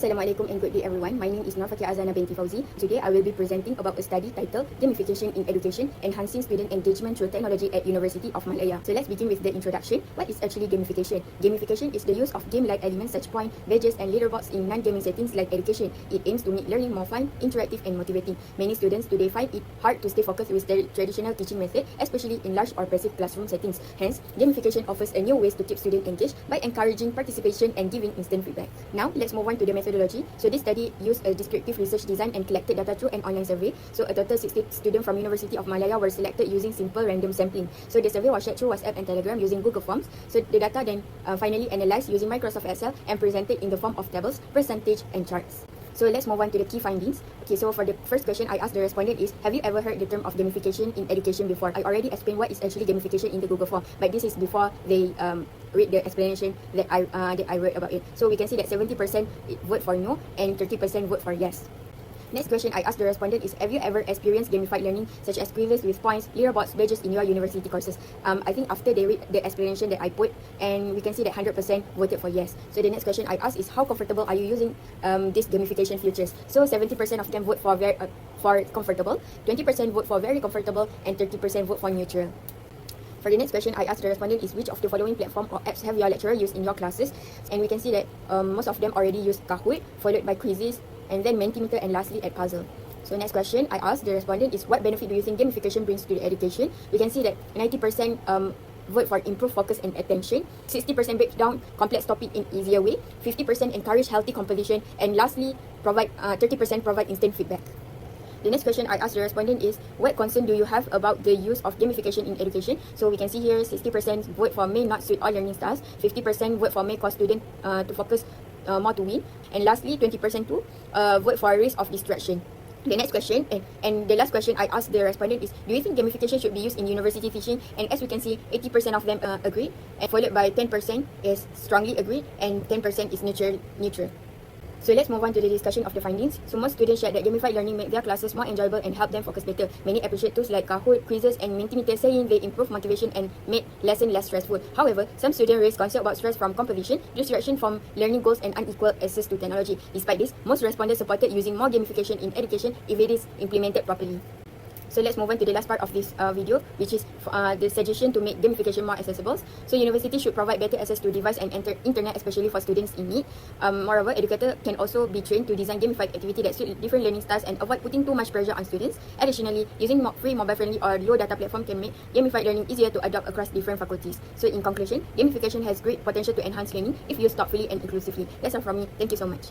Assalamualaikum and good day everyone. My name is Noorfaqihah Azhana Binti Fauzi. Today I will be presenting about a study titled Gamification in Education, Enhancing Student Engagement Through Technology at University of Malaya. So let's begin with the introduction. What is actually gamification? Gamification is the use of game-like elements such point, badges and leaderboards in non-gaming settings like education. It aims to make learning more fun, interactive and motivating. Many students today find it hard to stay focused with the traditional teaching method, especially in large or passive classroom settings. Hence, gamification offers a new ways to keep students engaged by encouraging participation and giving instant feedback. Now, let's move on to the methodology. So this study used a descriptive research design and collected data through an online survey. So a total 60 students from University of Malaya were selected using simple random sampling. So the survey was shared through WhatsApp and Telegram using Google Forms. So the data then finally analyzed using Microsoft Excel and presented in the form of tables, percentage and charts. So let's move on to the key findings. Okay, so for the first question I asked the respondent is, have you ever heard the term of gamification in education before? I already explained what is actually gamification in the Google form, but this is before they read the explanation that I wrote about it. So we can see that 70% vote for no and 30% vote for yes. Next question I asked the respondent is, have you ever experienced gamified learning such as quizzes with points, leaderboards, badges in your university courses? I think after they read the explanation that I put, and we can see that 100% voted for yes. So the next question I asked is, how comfortable are you using these gamification features? So 70% of them vote for comfortable, 20% vote for very comfortable, and 30% vote for neutral. For the next question, I asked the respondent is, which of the following platform or apps have your lecturer used in your classes? And we can see that most of them already use Kahoot, followed by quizzes, and then Mentimeter, and lastly at Puzzle. So next question I asked the respondent is, what benefit do you think gamification brings to the education? We can see that 90% vote for improved focus and attention, 60% break down complex topic in easier way, 50% encourage healthy composition, and lastly 30% provide instant feedback. The next question I asked the respondent is, what concern do you have about the use of gamification in education? So we can see here 60% vote for may not suit all learning styles, 50% vote for may cause students to focus more to win, and lastly 20% to vote for risk of distraction. The next question and the last question I asked the respondent is, do you think gamification should be used in university teaching? And as we can see, 80% of them agree, and followed by 10% is strongly agree, and 10% is neutral. So let's move on to the discussion of the findings. So most students shared that gamified learning made their classes more enjoyable and helped them focus better. Many appreciate tools like Kahoot, quizzes and Mentimeter, saying they improve motivation and made lesson less stressful. However, some students raised concern about stress from competition, distraction from learning goals and unequal access to technology. Despite this, most respondents supported using more gamification in education if it is implemented properly. So let's move on to the last part of this video, which is the suggestion to make gamification more accessible. So universities should provide better access to device and internet, especially for students in need. Moreover, educators can also be trained to design gamified activity that suit different learning styles and avoid putting too much pressure on students. Additionally, using free mobile-friendly or low data platform can make gamified learning easier to adopt across different faculties. So in conclusion, gamification has great potential to enhance learning if used thoughtfully and inclusively. That's all from me. Thank you so much.